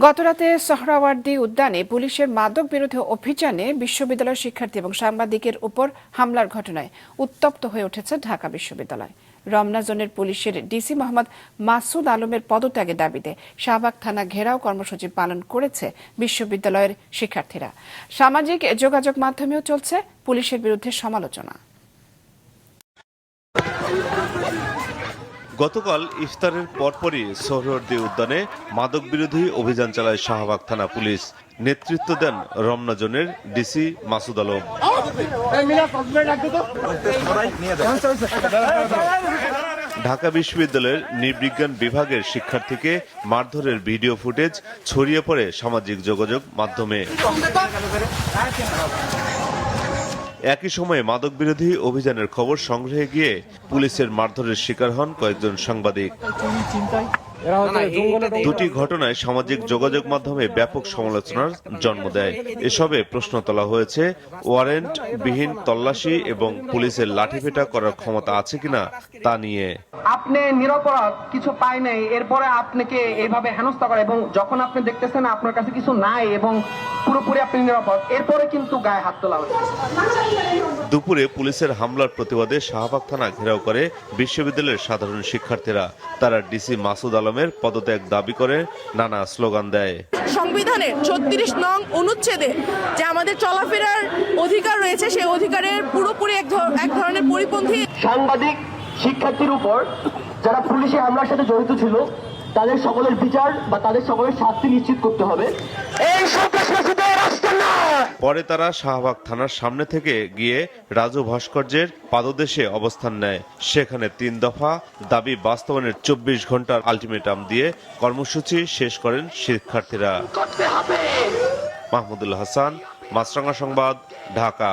গতরাতে সোহরাওয়ার্দী উদ্যানে পুলিশের মাদক বিরোধী অভিযানে বিশ্ববিদ্যালয়ের শিক্ষার্থী এবং সাংবাদিকের উপর হামলার ঘটনায় উত্তপ্ত হয়ে উঠেছে ঢাকা বিশ্ববিদ্যালয়। রমনা জোনের পুলিশের ডিসি মোহাম্মদ মাসুদ আলমের পদত্যাগের দাবিতে শাহবাগ থানা ঘেরাও কর্মসূচি পালন করেছে বিশ্ববিদ্যালয়ের শিক্ষার্থীরা। সামাজিক যোগাযোগ মাধ্যমেও চলছে পুলিশের বিরুদ্ধে সমালোচনা। গতকাল ইফতারের পরপরই সোহরাওয়ার্দী উদ্যানে মাদক বিরোধী অভিযান চালায় শাহবাগ থানা পুলিশ। নেতৃত্ব দেন রমনা জোনের ডিসি মাসুদ আলম। ঢাকা বিশ্ববিদ্যালয়ের নৃবিজ্ঞান বিভাগের শিক্ষার্থীকে মারধরের ভিডিও ফুটেজ ছড়িয়ে পড়ে সামাজিক যোগাযোগ মাধ্যমে। একই সময়ে মাদক বিরোধী অভিযানের খবর সংগ্রহে গিয়ে পুলিশের মারধরের শিকার হন কয়েকজন সাংবাদিক। দুটি ঘটনায় সামাজিক যোগাযোগ মাধ্যমে ব্যাপক সমালোচনার জন্ম দেয়। এসবে প্রশ্ন তোলা হয়েছে ওয়ারেন্ট বিহীন তল্লাশি এবং পুলিশের লাঠিপেটা করার ক্ষমতা আছে কিনা তা নিয়ে। আপনি নিরপরাধ কিছু পায় নাই, এরপরে আপনাকে এইভাবে হেনস্থা করে এবং যখন আপনি দেখতেছেন আপনার কাছে কিছু নাই এবং পুরোপুরি আপনি নিরাপদ, এরপরে কিন্তু গায়ে হাত তোলা হচ্ছে। দুপুরে পুলিশের হামলার প্রতিবাদে শাহবাগ থানা ঘেরাও করে বিশ্ববিদ্যালয়ের সাধারণ শিক্ষার্থীরা। তারা ডিসি মাসুদ আলমের পদত্যাগ দাবি করে নানা স্লোগান দেয়। সংবিধানের ৩৬ নং অনুচ্ছেদে যে আমাদের চলাফেরার অধিকার রয়েছে, সেই অধিকারের পুরোপুরি এক ধরনের পরিপন্থী। সাংবাদিক শিক্ষার্থীর উপর যারা পুলিশি হামলার সাথে জড়িত ছিল তাদের সকলের বিচার বা তাদের সকলের শাস্তি নিশ্চিত করতে হবে। এই সন্ত্রাসীদের রাষ্ট্র না। পরে তারা শাহবাগ থানার সামনে থেকে গিয়ে রাজু ভাস্কর্যের পাদদেশে অবস্থান নেয়। সেখানে ৩ দফা দাবি বাস্তবায়নের ২৪ ঘন্টার আলটিমেটাম দিয়ে কর্মসূচি শেষ করেন শিক্ষার্থীরা। মাহমুদুল হাসান, মাছরাঙা সংবাদ, ঢাকা।